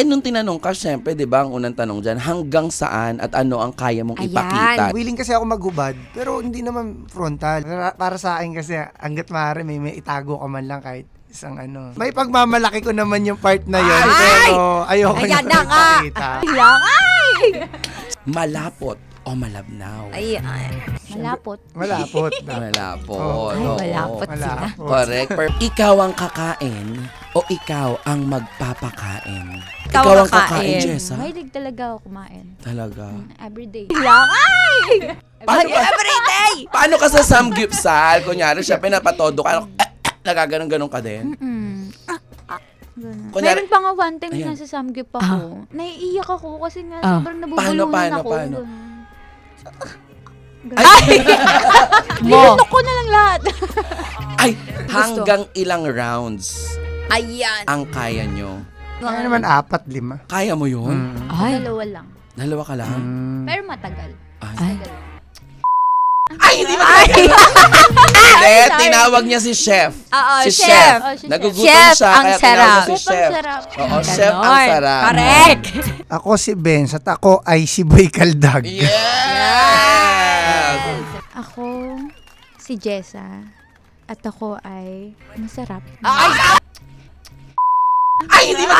nung tinanong ka, syempre, di ba, ang unang tanong dyan, hanggang saan at ano ang kaya mong ipakita? Willing kasi ako maghubad, pero hindi naman frontal. Para sa akin kasi, hanggat maaari, may itago ka man lang kahit isang ano. May pagmamalaki ko naman yung part na yun, pero ayoko Ayan yung na nga. ipakita. Malapot o malabnaw? Ay. Malapot. Malapot. Malapot. Ay, oo. malapot sila. Malapot. Correct. Ikaw ang kakain o ikaw ang magpapakain? Ikaw ang kakain. Jessa? Mahilig talaga ako kumain. Talaga. Everyday. Everyday! Paano ka sa samgyupsal? Kunyari, siya pinapatodo ka, nagaganon-ganon ka din? Ganun. Kunyari- Meron pa nga one time Ayan. nasa Samgyup ako. Naiiyak ako kasi nga sobrang nabubulungan Paano? ako. Paano? Nilutok ko na lang lahat. Ay, hanggang ilang rounds Ayan. ang kaya nyo? Kaya naman 4-5. Kaya mo yun? Dalawa lang. Dalawa ka lang? Pero matagal. Ay, hindi ba? Ay! Hindi, tinawag niya si Chef. Oo, Si chef. Chef. Oh, si Chef. Nagugutom Chef siya, ang kaya sarap. tinawag si Chef ang Chef. sarap. Oo, Chef ang Ganon. sarap. Correct. Ako si Benz at ako ay si Boy Kaldag. Yes! Ako, si Jessa. At ako ay masarap. Ay, hindi ba?